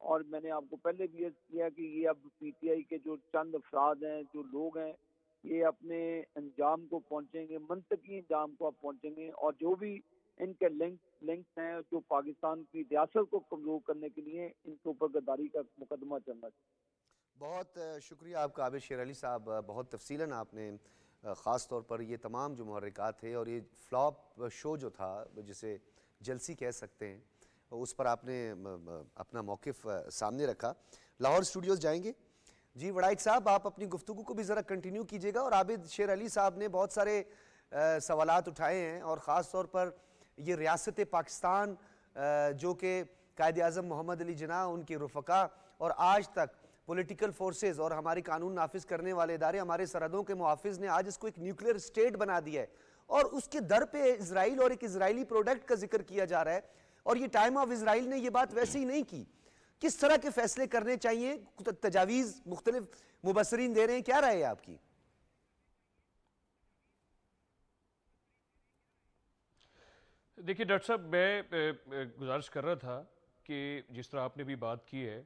اور میں نے آپ کو پہلے بھی عرض کیا کہ یہ اب پی ٹی آئی کے جو چند افراد ہیں، جو لوگ ہیں، یہ اپنے انجام کو پہنچیں گے، منطقی انجام کو اب پہنچیں گے، اور جو بھی ان کے لنکس ہیں جو پاکستان کی ریاست کو کمزور کرنے کے لیے، ان کے اوپر غداری کا مقدمہ چلنا چاہیے۔ بہت شکریہ آپ کا عابد شیر علی صاحب، بہت تفصیلاً آپ نے خاص طور پر یہ تمام جو محرکات تھے اور یہ فلاپ شو جو تھا جسے جلسی کہہ سکتے ہیں، اس پر آپ نے اپنا موقف سامنے رکھا۔ لاہور اسٹوڈیوز جائیں گے جی وڑائچ صاحب، آپ اپنی گفتگو کو بھی ذرا کنٹینیو کیجیے گا، اور عابد شیر علی صاحب نے بہت سارے سوالات اٹھائے ہیں، اور خاص طور پر یہ ریاست پاکستان جو کہ قائد اعظم محمد علی جناح، ان کے رفقا، اور آج تک پولیٹیکل فورسز اور ہماری قانون نافذ کرنے والے ادارے، ہمارے سرحدوں کے محافظ نے آج اس کو ایک نیوکلیئر اسٹیٹ بنا دیا ہے، اور اس کے در پہ اسرائیل اور ایک اسرائیلی پروڈکٹ کا ذکر کیا جا رہا ہے، اور یہ ٹائم آف اسرائیل نے یہ بات ویسے ہی نہیں کی۔ کس طرح کے فیصلے کرنے چاہیے؟ تجاویز مختلف مبصرین دے رہے ہیں، کیا رائے ہے آپ کی؟ دیکھیے ڈاکٹر صاحب، میں گزارش کر رہا تھا کہ جس طرح آپ نے بھی بات کی ہے،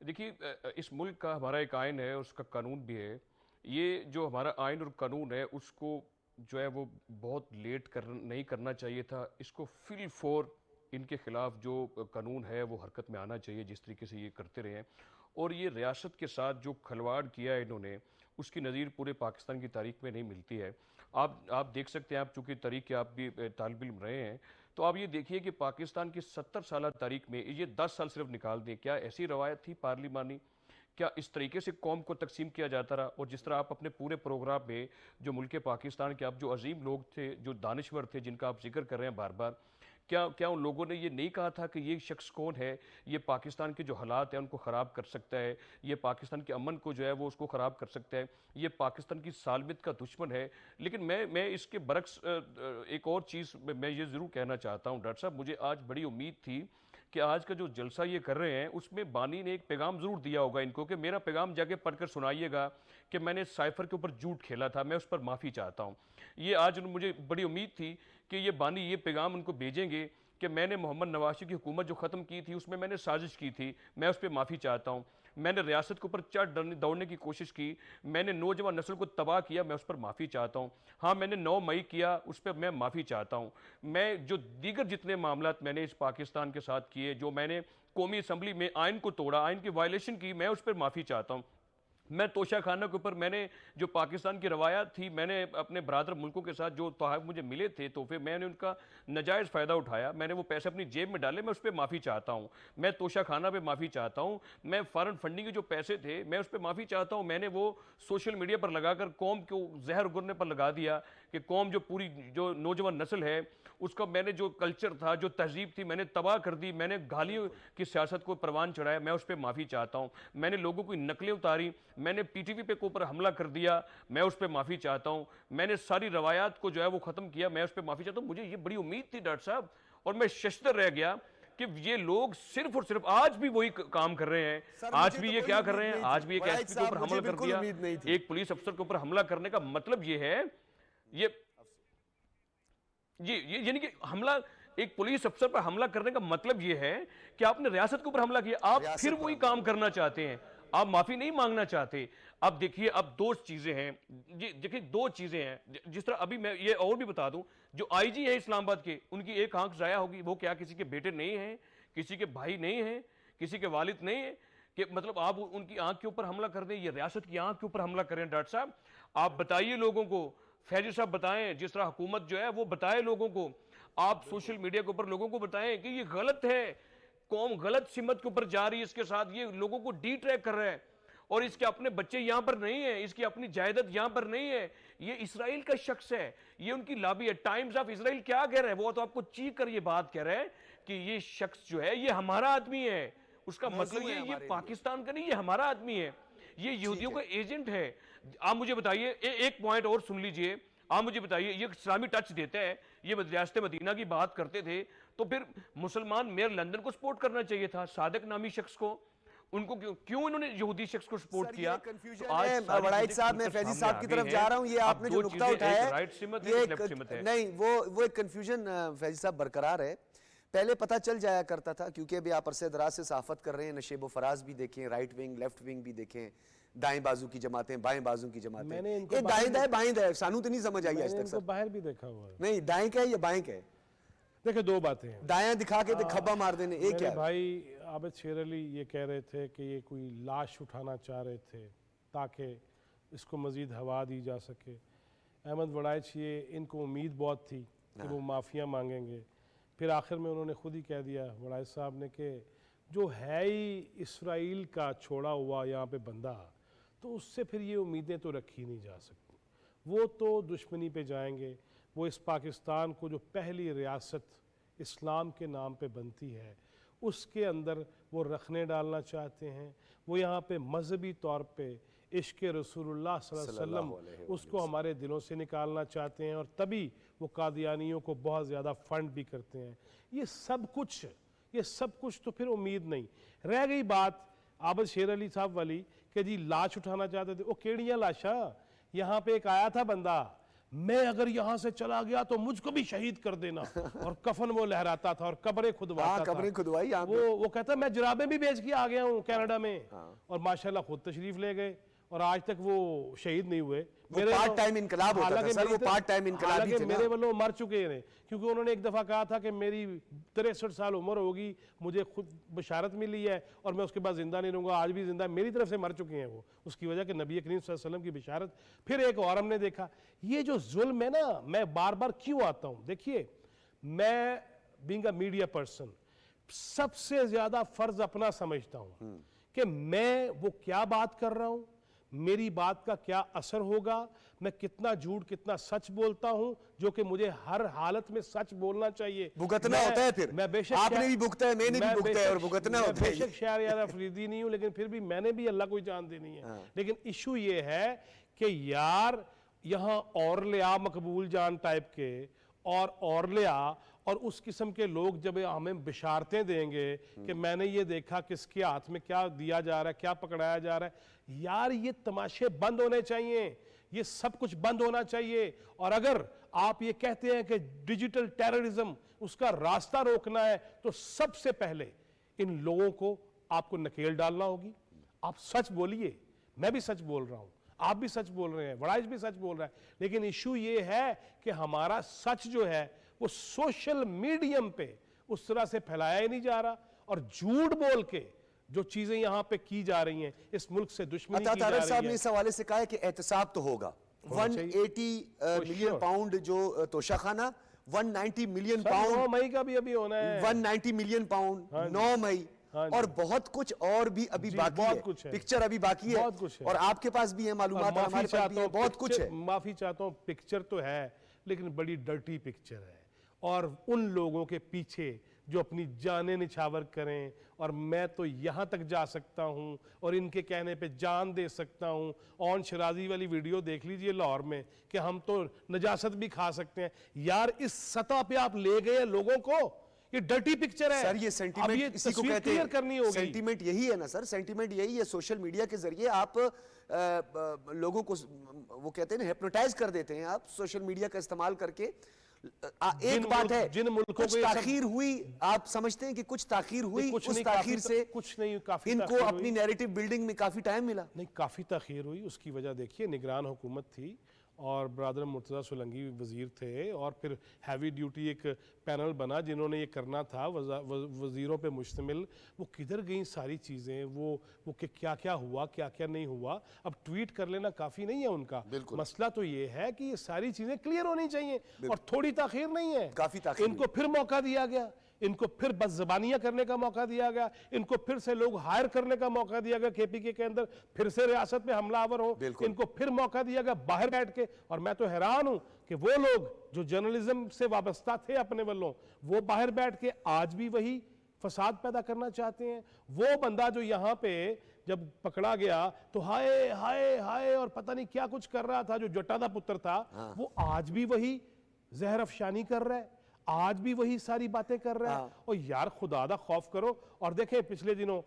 دیکھیے اس ملک کا ہمارا ایک آئین ہے، اس کا قانون بھی ہے۔ یہ جو ہمارا آئین اور قانون ہے، اس کو جو ہے وہ بہت لیٹ نہیں کرنا چاہیے تھا، اس کو فل فور ان کے خلاف جو قانون ہے وہ حرکت میں آنا چاہیے جس طریقے سے یہ کرتے رہے ہیں. اور یہ ریاست کے ساتھ جو کھلواڑ کیا ہے انہوں نے اس کی نظیر پورے پاکستان کی تاریخ میں نہیں ملتی ہے. آپ دیکھ سکتے ہیں, آپ چونکہ تاریخ کے آپ بھی طالب علم رہے ہیں, تو آپ یہ دیکھیے کہ پاکستان کی 70 سالہ تاریخ میں یہ 10 سال صرف نکال دیں, کیا ایسی روایت تھی پارلیمانی؟ کیا اس طریقے سے قوم کو تقسیم کیا جاتا رہا؟ اور جس طرح آپ اپنے پورے پروگرام میں جو ملک پاکستان کے آپ جو عظیم لوگ تھے, جو دانشور تھے جن کا آپ ذکر کر رہے ہیں بار بار, کیا ان لوگوں نے یہ نہیں کہا تھا کہ یہ شخص کون ہے, یہ پاکستان کے جو حالات ہیں ان کو خراب کر سکتا ہے, یہ پاکستان کے امن کو جو ہے وہ اس کو خراب کر سکتا ہے, یہ پاکستان کی سالمیت کا دشمن ہے؟ لیکن میں اس کے برعکس ایک اور چیز میں یہ ضرور کہنا چاہتا ہوں ڈاکٹر صاحب, مجھے آج بڑی امید تھی کہ آج کا جو جلسہ یہ کر رہے ہیں اس میں بانی نے ایک پیغام ضرور دیا ہوگا ان کو کہ میرا پیغام جا کے پڑھ کر سنائیے گا کہ میں نے سائفر کے اوپر جھوٹ کھیلا تھا, میں اس پر معافی چاہتا ہوں. یہ آج مجھے بڑی امید تھی کہ یہ بانی یہ پیغام ان کو بھیجیں گے کہ میں نے محمد نواز شریف کی حکومت جو ختم کی تھی اس میں نے سازش کی تھی, میں اس پہ معافی چاہتا ہوں. میں نے ریاست کے اوپر چڑھ دوڑنے کی کوشش کی, میں نے نوجوان نسل کو تباہ کیا, میں اس پر معافی چاہتا ہوں. ہاں میں نے 9 مئی کیا, اس پہ میں معافی چاہتا ہوں. میں جو دیگر جتنے معاملات میں نے اس پاکستان کے ساتھ کیے, جو میں نے قومی اسمبلی میں آئین کو توڑا, آئین کی وائلیشن کی, میں اس پر معافی چاہتا ہوں. میں توشہ خانہ کے اوپر میں نے جو پاکستان کی روایات تھی, میں نے اپنے برادر ملکوں کے ساتھ جو تحائف مجھے ملے تھے تحفے, میں نے ان کا ناجائز فائدہ اٹھایا, میں نے وہ پیسے اپنی جیب میں ڈالے, میں اس پہ معافی چاہتا ہوں. میں توشہ خانہ پہ معافی چاہتا ہوں. میں فارن فنڈنگ کے جو پیسے تھے میں اس پہ معافی چاہتا ہوں. میں نے وہ سوشل میڈیا پر لگا کر قوم کو زہر گرنے پر لگا دیا کہ قوم جو پوری جو نوجوان نسل ہے اس کا میں نے جو کلچر تھا, جو تہذیب تھی, میں نے تباہ کر دی. میں نے گالیوں کی سیاست کو پروان چڑھایا, میں اس پہ معافی چاہتا ہوں. میں نے لوگوں کی نقلیں اتاری, میں نے پی ٹی وی پہ اوپر حملہ کر دیا, میں اس پہ معافی چاہتا ہوں. میں نے ساری روایات کو جو ہے وہ ختم کیا, میں اس پہ معافی چاہتا ہوں. مجھے یہ بڑی امید تھی ڈاکٹر صاحب, اور میں ششدر رہ گیا کہ یہ لوگ صرف اور صرف آج بھی وہی کام کر رہے ہیں. آج بھی یہ کیا کر رہے ہیں, آج بھی ایک ایس پی کے اوپر حملہ کر دیا, ایک پولیس افسر کے اوپر حملہ کرنے کا مطلب یہ ہے, یعنی کہ حملہ ایک پولیس افسر پر حملہ کرنے کا مطلب یہ ہے کہ آپ نے ریاست کے اوپر حملہ کیا, آپ پھر وہی کام کرنا چاہتے ہیں, آپ معافی نہیں مانگنا چاہتے. اب دیکھیے, اب 2 چیزیں ہیں, دیکھیے 2 چیزیں ہیں. جس طرح ابھی میں یہ اور بھی بتا دوں, جو آئی جی ہے اسلام آباد کے, ان کی ایک آنکھ ضائع ہوگی. وہ کیا کسی کے بیٹے نہیں ہیں, کسی کے بھائی نہیں ہیں, کسی کے والد نہیں ہیں, کہ مطلب آپ ان کی آنکھ کے اوپر حملہ کر دیں, یہ ریاست کی آنکھ کے اوپر حملہ کریں. ڈاکٹر صاحب آپ بتائیے لوگوں کو, فیضی صاحب بتائیں, جس طرح حکومت جو ہے وہ بتائے لوگوں کو, آپ سوشل میڈیا کے اوپر لوگوں کو بتائیں کہ یہ غلط ہے, قوم غلط سمت کے اوپر جا رہی ہے, اس کے ساتھ یہ لوگوں کو ڈی ٹریک کر رہا ہے, اور اس کے اپنے بچے یہاں پر نہیں ہیں, اس کی اپنی جائیداد یہاں پر نہیں ہے, یہ اسرائیل کا شخص ہے, یہ ان کی لابی ہے. ٹائمز آف اسرائیل کیا کہہ رہے ہیں, وہ تو آپ کو چیخ کر یہ بات کہہ رہے ہیں کہ یہ شخص جو ہے یہ ہمارا آدمی ہے. اس کا مطلب یہ پاکستان کا نہیں, یہ ہمارا آدمی ہے, یہ یہودیوں کا ایجنٹ ہے. آپ مجھے بتائیے, ایک پوائنٹ اور سن لیجئے, آپ مجھے بتائیے, یہ اسلامی ٹچ دیتا ہے, یہ ریاست مدینہ کی بات کرتے تھے, تو پھر مسلمان میئر لندن کو سپورٹ کرنا چاہیے تھا, صادق نامی شخص کو. ان کو کیوں انہوں نے یہودی شخص کو سپورٹ کیا؟ وڑائچ صاحب, میں فیضی صاحب کی طرف جا رہا ہوں. یہ آپ نے جو نقطہ اٹھایا ہے, نہیں وہ ایک کنفیوژن فیضی صاحب برقرار ہے. پہلے پتہ چل جایا کرتا تھا, کیونکہ ابھی آپ عرصے دراز سے صحافت کر رہے ہیں, نشیب و فراز بھی دیکھیں, رائٹ ونگ لیفٹ ونگ بھی دیکھیں, دائیں بازو کی جماعتیں, بائیں بازو کی جماعتیں. یہ دائیں دائیں بائیں دائیں سانو تو نہیں سمجھ آئی آج تک سر. باہر بھی دیکھا ہوا ہے. نہیں, دائیں کا ہے یا بائیں کا ہے؟ دیکھیں 2 باتیں ہیں. دائیں دکھا کے کھبا مار دینے, ایک کیا ہے؟ بھائی عابد شیر علی یہ کہہ رہے تھے کہ یہ کوئی لاش اٹھانا چاہ رہے تھے تاکہ اس کو مزید ہوا دی جا سکے. احمد وڑائچ, یہ ان کو امید بہت تھی کہ وہ معافیاں مانگیں گے, پھر آخر میں انہوں نے خود ہی کہہ دیا وڑائچ صاحب نے کہ جو ہے ہی اسرائیل کا چھوڑا ہوا یہاں پہ بندہ, تو اس سے پھر یہ امیدیں تو رکھی نہیں جا سکتی. وہ تو دشمنی پہ جائیں گے. وہ اس پاکستان کو جو پہلی ریاست اسلام کے نام پہ بنتی ہے اس کے اندر وہ رکھنے ڈالنا چاہتے ہیں. وہ یہاں پہ مذہبی طور پہ عشق رسول اللہ صلی اللہ علیہ وسلم اس کو ہمارے دلوں سے نکالنا چاہتے ہیں, اور تبھی وہ قادیانیوں کو بہت زیادہ فنڈ بھی کرتے ہیں. یہ سب کچھ تو پھر امید نہیں رہ گئی. بات عابد شیر علی صاحب والی کہ جی لاش اٹھانا چاہتے تھے, وہ کیڑیاں لاشاں, یہاں پہ ایک آیا تھا بندہ, میں اگر یہاں سے چلا گیا تو مجھ کو بھی شہید کر دینا, اور کفن وہ لہراتا تھا اور قبریں کھدواتا تھا. قبریں کھدوائی. وہ کہتا میں جرابیں بھی بیچ کے آ گیا ہوں کینیڈا میں, اور ماشاءاللہ خود تشریف لے گئے. اور آج تک وہ شہید نہیں ہوئے. پارٹ ٹائم انقلاب ہوتا تھا سر, وہ پارٹ ٹائم انقلابی تھے نا. میرے والوں مر چکے ہیں, کیونکہ انہوں نے ایک دفعہ کہا تھا کہ میری 63 سال عمر ہوگی, مجھے خود بشارت ملی ہے اور میں اس کے بعد زندہ نہیں رہوں گا. آج بھی زندہ میری طرف سے مر چکے ہیں وہ, اس کی وجہ کہ نبی کریم صلی اللہ علیہ وسلم کی بشارت. پھر ایک اور ہم نے دیکھا, یہ جو ظلم ہے نا, میں بار بار کیوں آتا ہوں, دیکھیے میں بینگ اے میڈیا پرسن سب سے زیادہ فرض اپنا سمجھتا ہوں کہ میں وہ کیا بات کر رہا ہوں, میری بات کا کیا اثر ہوگا, میں کتنا جھوٹ کتنا سچ بولتا ہوں, جو کہ مجھے ہر حالت میں سچ بولنا چاہیے. بھگتنا ہوتا ہے پھر, میں بے شک آپ نے بھی بھگتا ہے, میں نے بھی بھگتا ہے, اور بھگتنا ہوتا ہے. بے شک شہریار افریدی نہیں ہوں, لیکن پھر بھی میں نے بھی اللہ کو جان دینی ہے. لیکن ایشو یہ ہے کہ یار یہاں اور لیا مقبول جان ٹائپ کے اور لیا اور اس قسم کے لوگ جب ہمیں بشارتیں دیں گے کہ میں نے یہ دیکھا کس کے ہاتھ میں کیا دیا جا رہا ہے, کیا پکڑایا جا رہا ہے, یار یہ تماشے بند ہونے چاہیے, یہ سب کچھ بند ہونا چاہیے. اور اگر آپ یہ کہتے ہیں کہ ڈیجیٹل ٹیررزم اس کا راستہ روکنا ہے, تو سب سے پہلے ان لوگوں کو آپ کو نکیل ڈالنا ہوگی. آپ سچ بولیے, میں بھی سچ بول رہا ہوں, آپ بھی سچ بول رہے ہیں, وڑائش بھی سچ بول رہا ہے, لیکن ایشو یہ ہے کہ ہمارا سچ جو ہے وہ سوشل میڈیم پہ اس طرح سے پھیلایا ہی نہیں جا رہا, اور جھوٹ بول کے جو چیزیں یہاں پہ کی جا رہی ہیں, اس ملک سے دشمنی کی جا رہی ہے. صاحب نے اس حوالے سے کہا ہے کہ احتساب تو ہوگا. 180 ملین پاؤنڈ جو توشہ خانہ, 190 ملین پاؤنڈ 9 مئی کا بھی ابھی ہونا ہے, 190 ملین پاؤنڈ 9 مئی, اور بہت کچھ اور بھی ابھی باقی ہے, پکچر ابھی باقی ہے, اور آپ کے پاس بھی ہے معلومات, ہمارے پاس بھی ہے, بہت کچھ ہے. معافی چاہتا ہوں, پکچر تو ہے لیکن بڑی ڈرٹی پکچر ہے, اور ان لوگوں کے پیچھے جو اپنی جانیں نچھاور کریں, اور میں تو یہاں تک جا سکتا ہوں اور ان کے کہنے پہ جان دے سکتا ہوں. اون شرازی والی ویڈیو دیکھ لیجئے لاہور میں, کہ ہم تو نجاست بھی کھا سکتے ہیں. یار اس سطح پہ آپ لے گئے لوگوں کو, یہ ڈرٹی پکچر ہے. سر یہ سینٹیمنٹ اسی کو کہتے ہیں, کرنی ہوگی. سینٹیمنٹ یہی ہے نا سر, سینٹیمنٹ یہی ہے. سوشل میڈیا کے ذریعے آپ لوگوں کو وہ کہتے ہیں ہیپنوٹائز کر دیتے ہیں آپ, سوشل میڈیا کا استعمال کر کے. ایک بات ہے, جن ملکوں کچھ تاخیر ہوئی, آپ سمجھتے ہیں کہ کچھ تاخیر ہوئی, اس تاخیر سے کچھ نہیں, کافی ان کو اپنی نیریٹو بلڈنگ میں کافی ٹائم ملا. نہیں, کافی تاخیر ہوئی. اس کی وجہ دیکھیے, نگران حکومت تھی اور برادر مرتضیٰ سولنگی وزیر تھے, اور پھر ہیوی ڈیوٹی ایک پینل بنا جنہوں نے یہ کرنا تھا, وزیروں پہ مشتمل. وہ کدھر گئیں ساری چیزیں, وہ کہ کیا کیا ہوا, کیا کیا نہیں ہوا. اب ٹویٹ کر لینا کافی نہیں ہے ان کا, مسئلہ تو یہ ہے کہ یہ ساری چیزیں کلیئر ہونی چاہیے, اور تھوڑی تاخیر نہیں ہے. کافی تاخیر ان کو پھر موقع دیا گیا, ان کو پھر بد زبانیاں کرنے کا موقع دیا گیا, ان کو پھر سے لوگ ہائر کرنے کا موقع دیا گیا, کے پی کے اندر پھر سے ریاست میں حملہ آور ہو, ان کو پھر موقع دیا گیا باہر بیٹھ کے. اور میں تو حیران ہوں کہ وہ لوگ جو جرنلزم سے وابستہ تھے اپنے والوں, وہ باہر بیٹھ کے آج بھی وہی فساد پیدا کرنا چاہتے ہیں. وہ بندہ جو یہاں پہ جب پکڑا گیا تو ہائے ہائے ہائے اور پتہ نہیں کیا کچھ کر رہا تھا, جو جٹا دا پتر تھا, وہ آج بھی وہی زہر افشانی کر رہا ہے, آج بھی وہی ساری باتیں کر رہا ہے. اور یار خدا دا خوف کرو. اور دیکھیں پچھلے دنوں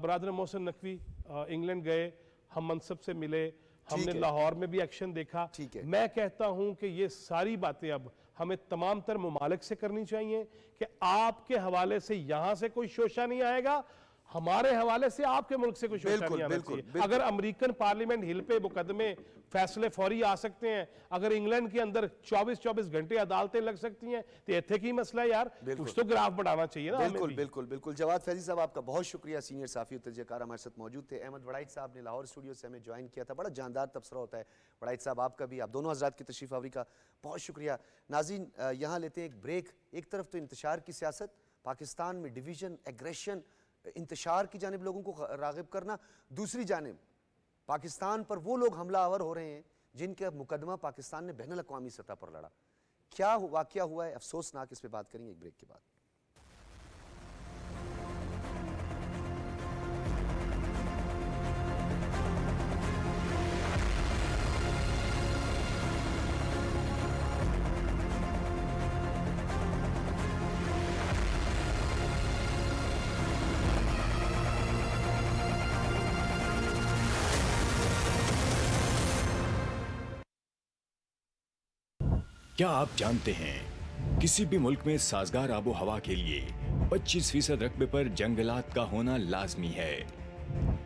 برادر محسن نقوی انگلینڈ گئے, ہم منصب سے ملے, ہم نے لاہور میں بھی ایکشن دیکھا. میں کہتا ہوں کہ یہ ساری باتیں اب ہمیں تمام تر ممالک سے کرنی چاہیے, کہ آپ کے حوالے سے یہاں سے کوئی شوشہ نہیں آئے گا, ہمارے حوالے سے آپ کے ملک سے کوئی شوشہ نہیں آنا چاہیے. اگر امریکن پارلیمنٹ ہل پہ مقدمے فیصلے فوری آ سکتے ہیں, اگر انگلینڈ کے اندر 24 گھنٹے عدالتیں لگ سکتی ہیں, تو ایتھے کی مسئلہ یار کچھ تو گراف بڑھانا چاہیے نا. بالکل. جواد فیضی صاحب آپ کا بہت شکریہ, سینئر صحافی و تجزیہ کار ہمارے ساتھ موجود تھے. احمد وڑائچ صاحب نے لاہور اسٹوڈیو سے ہمیں جوائن کیا تھا, بڑا جاندار تبصرہ ہوتا ہے. وڑائچ صاحب آپ کا بھی, آپ دونوں حضرات کی تشریف آوری کا بہت شکریہ. ناظرین یہاں لیتے ہیں ایک بریک. ایک طرف تو انتشار کی سیاست, پاکستان میں ڈیویژن, ایگریشن, انتشار کی جانب لوگوں کو راغب کرنا, دوسری جانب پاکستان پر وہ لوگ حملہ آور ہو رہے ہیں جن کے مقدمہ پاکستان نے بین الاقوامی سطح پر لڑا. کیا واقعہ ہوا ہے افسوسناک, اس پہ بات کریں گے ایک بریک کے بعد. کیا آپ جانتے ہیں کسی بھی ملک میں سازگار آب و ہوا کے لیے 25% رقبے پر جنگلات کا ہونا لازمی ہے.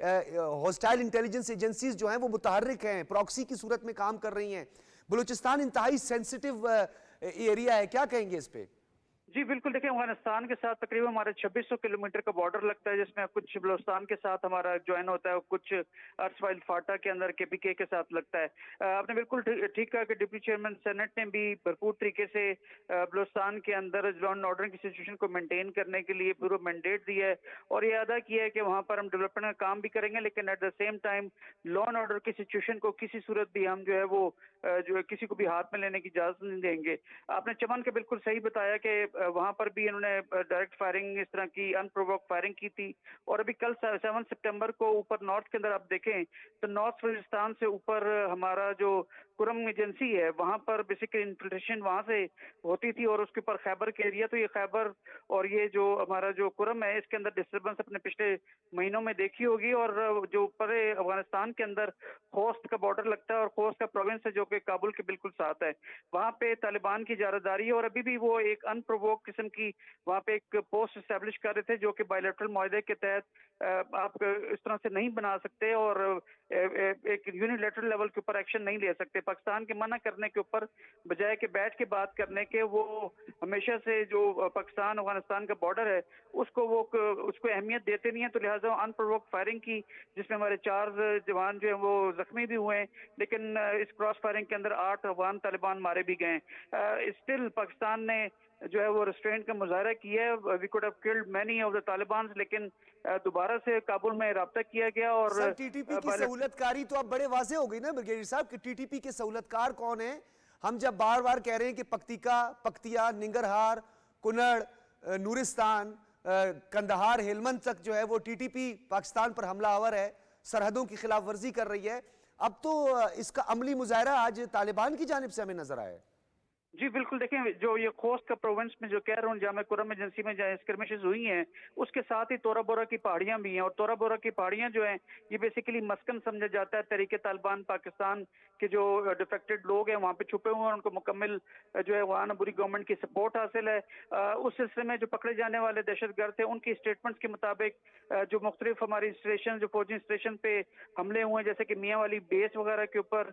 ہاسٹائل انٹیلیجنس ایجنسیز جو ہیں وہ متحرک ہیں، پراکسی کی صورت میں کام کر رہی ہیں. بلوچستان انتہائی سینسٹیو ایریا ہے، کیا کہیں گے اس پہ؟ جی بالکل، دیکھیں افغانستان کے ساتھ تقریباً ہمارے 2600 کلومیٹر کا بارڈر لگتا ہے، جس میں کچھ بلوچستان کے ساتھ ہمارا جوائن ہوتا ہے، کچھ ارسوائل فاٹا کے اندر KPK کے ساتھ لگتا ہے. آپ نے بالکل ٹھیک کہا کہ ڈپٹی چیئرمین سینٹ نے بھی بھرپور طریقے سے بلوچستان کے اندر لا اینڈ آرڈر کی سچویشن کو مینٹین کرنے کے لیے پورا مینڈیٹ دیا ہے، اور یہ ادا کیا ہے کہ وہاں پر ہم ڈیولپمنٹ کا کام بھی کریں گے، لیکن at the same time law and order کی سچویشن کو کسی صورت بھی ہم جو ہے وہ جو کسی کو بھی ہاتھ میں لینے کی اجازت نہیں دیں گے. آپ نے چمن کا بالکل صحیح بتایا کہ وہاں پر بھی انہوں نے ڈائریکٹ فائرنگ اس طرح کی ان پرووک فائرنگ کی تھی، اور ابھی کل 7 سپٹمبر کو اوپر نارتھ کے اندر آپ دیکھیں تو نارتھ وزیرستان سے اوپر ہمارا جو کرم ایجنسی ہے وہاں پر بیسیکلی انفلٹریشن وہاں سے ہوتی تھی، اور اس کے اوپر خیبر کے ایریا، تو یہ خیبر اور یہ جو ہمارا جو کرم ہے اس کے اندر ڈسٹربنس اپنے پچھلے مہینوں میں دیکھی ہوگی. اور جو اوپر افغانستان کے اندر خوست کا بارڈر لگتا ہے اور خوست کا پروونس ہے جو کہ کابل کے بالکل ساتھ ہے، وہاں پہ طالبان کی اجارہداری ہے، اور ابھی بھی وہ ایک ان پرووک قسم کی وہاں پہ ایک پوسٹ اسٹیبلش کر رہے تھے جو کہ بائی لیٹرل معاہدے کے تحت آپ اس طرح سے نہیں بنا سکتے اور ایک یونیلیٹرل لیول کے اوپر ایکشن نہیں لے سکتے. پاکستان کے منع کرنے کے اوپر بجائے کہ بیٹھ کے بات کرنے کے، وہ ہمیشہ سے جو پاکستان افغانستان کا بارڈر ہے اس کو اہمیت دیتے نہیں ہیں، تو لہٰذا ان پرووک فائرنگ کی جس میں ہمارے 4 جوان جو ہیں وہ زخمی بھی ہوئے ہیں، لیکن اس کراس فائرنگ کے اندر 8 افغان طالبان مارے بھی گئے ہیں. اسٹل پاکستان نے جو ہے وہ ریسٹرینٹ کا مظاہرہ کیا ہے. We could have killed many of the Taliban, لیکن دوبارہ سے کابل میں رابطہ کیا گیا. اور سر ٹی ٹی پی کی سہولت کاری تو اب بڑے واضح ہو گئی نا بریگیڈیئر صاحب کہ ٹی ٹی پی کے سہولت کار کون ہیں. ہم جب بار بار کہہ رہے ہیں کہ پکتیا، ننگرہار، کنڑ، نورستان، کندہار، ہلمند تک جو ہے وہ ٹی ٹی پی پاکستان پر حملہ آور ہے، سرحدوں کی خلاف ورزی کر رہی ہے، اب تو اس کا عملی مظاہرہ آج طالبان کی جانب سے ہمیں نظر آیا ہے. جی بالکل، دیکھیں جو یہ خوست کا پروونس میں جو کہہ رہا ہوں جہاں میں کرم ایجنسی میں جہاں اسکرمشز ہوئی ہیں اس کے ساتھ ہی تورا بورا کی پہاڑیاں بھی ہیں، اور تورا بورا کی پہاڑیاں جو ہیں یہ بیسیکلی مسکن سمجھا جاتا ہے تحریک طالبان پاکستان کے جو ڈیفیکٹڈ لوگ ہیں وہاں پہ چھپے ہوئے ہیں، ان کو مکمل جو ہے وہاں عبوری گورنمنٹ کی سپورٹ حاصل ہے. اس سلسلے میں جو پکڑے جانے والے دہشت گرد تھے ان کی اسٹیٹمنٹس کے مطابق جو مختلف ہماری انسٹالیشن جو فوجی انسٹالیشن پہ حملے ہوئے ہیں جیسے کہ میاں والی بیس وغیرہ کے اوپر،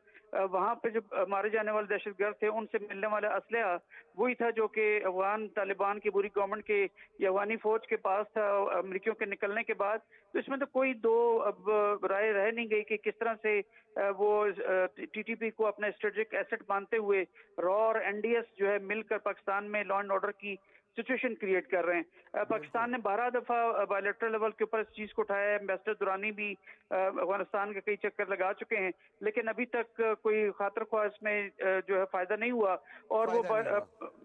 وہاں پہ جو مارے جانے والے دہشت گرد تھے ان سے ملنے والا اسلحہ وہی تھا جو کہ افغان طالبان کی بری گورنمنٹ کے یا افغانی فوج کے پاس تھا امریکیوں کے نکلنے کے بعد. تو اس میں تو کوئی دو اب رائے رہ نہیں گئی کہ کس طرح سے وہ ٹی ٹی پی کو اپنا اسٹریٹجک ایسٹ مانتے ہوئے را اور NDS جو ہے مل کر پاکستان میں لا اینڈ آرڈر کی سچویشن کریٹ کر رہے ہیں. پاکستان نے 12 دفعہ بائی لیٹرل لیول کے اوپر اس چیز کو اٹھایا ہے. ایمبیسڈر دورانی بھی افغانستان کے کئی چکر لگا چکے ہیں، لیکن ابھی تک کوئی خاطر خواہ اس میں جو ہے فائدہ نہیں ہوا. اور وہ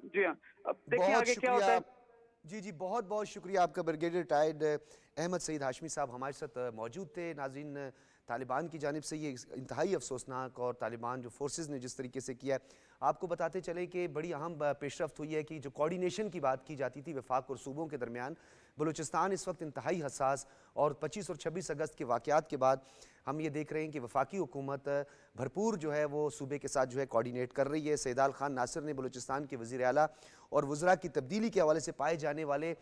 جی ہاں، اب دیکھیں آگے کیا ہوتا ہے. جی بہت بہت شکریہ آپ کا. بریگیڈیئر ریٹائرڈ احمد سعید ہاشمی صاحب ہمارے ساتھ موجود تھے. ناظرین، طالبان کی جانب سے یہ انتہائی افسوسناک اور طالبان جو فورسز نے جس طریقے سے کیا ہے، آپ کو بتاتے چلیں کہ بڑی اہم پیش رفت ہوئی ہے کہ جو کوارڈینیشن کی بات کی جاتی تھی وفاق اور صوبوں کے درمیان، بلوچستان اس وقت انتہائی حساس، اور 25 اور 26 اگست کے واقعات کے بعد ہم یہ دیکھ رہے ہیں کہ وفاقی حکومت بھرپور جو ہے وہ صوبے کے ساتھ جو ہے کوارڈینیٹ کر رہی ہے. سیدال خان ناصر نے بلوچستان کے وزیر اعلیٰ اور وزراء کی تبدیلی کے حوالے سے پائے جانے والے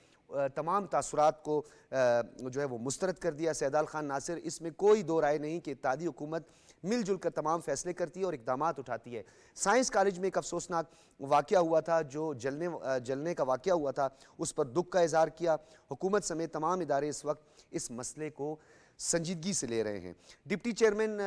تمام تاثرات کو جو ہے وہ مسترد کر دیا. سیدال خان ناصر، اس میں کوئی دو رائے نہیں کہ اتحادی حکومت مل جل کر تمام فیصلے کرتی ہے اور اقدامات اٹھاتی ہے. سائنس کالج میں ایک افسوسناک واقعہ ہوا تھا، جو جلنے کا واقعہ ہوا تھا، اس پر دکھ کا اظہار کیا. حکومت سمیت تمام ادارے اس وقت اس مسئلے کو سنجیدگی سے لے رہے ہیں. ڈپٹی چیئرمین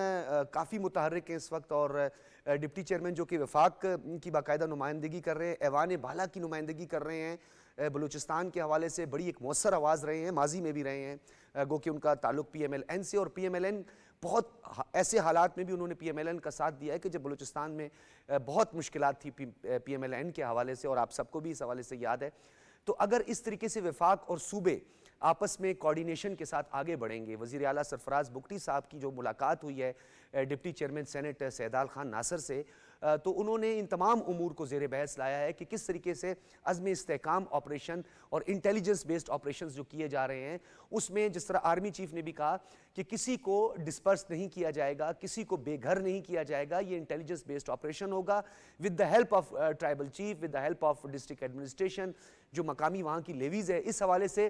کافی متحرک ہیں اس وقت، اور ڈپٹی چیئرمین جو کہ وفاق کی باقاعدہ نمائندگی کر رہے ہیں، ایوان بالا کی نمائندگی کر رہے ہیں، بلوچستان کے حوالے سے بڑی ایک مؤثر آواز رہے ہیں، ماضی میں بھی رہے ہیں، گو کہ ان کا تعلق PMLN سے، اور PMLN بہت ایسے حالات میں بھی انہوں نے PMLN کا ساتھ دیا ہے کہ جب بلوچستان میں بہت مشکلات تھی PMLN کے حوالے سے، اور آپ سب کو بھی اس حوالے سے یاد ہے. تو اگر اس طریقے سے وفاق اور صوبے آپس میں کوارڈینیشن کے ساتھ آگے بڑھیں گے، وزیر اعلیٰ سرفراز بگٹی صاحب کی جو ملاقات ہوئی ہے deputy chairman senate Saidal Khan ناصر سے، تو انہوں نے ان تمام امور کو زیر بحث لایا ہے کہ کس طریقے سے عزم استحکام آپریشن اور انٹیلیجنس بیسڈ آپریشنز جو کیے جا رہے ہیں، اس میں جس طرح آرمی چیف نے بھی کہا کہ کسی کو ڈسپرس نہیں کیا جائے گا، کسی کو بے گھر نہیں کیا جائے گا. یہ انٹیلیجنس بیسڈ آپریشن ہوگا with the help of tribal chief, with the help of district administration, جو مقامی وہاں کی لیویز ہے. اس حوالے سے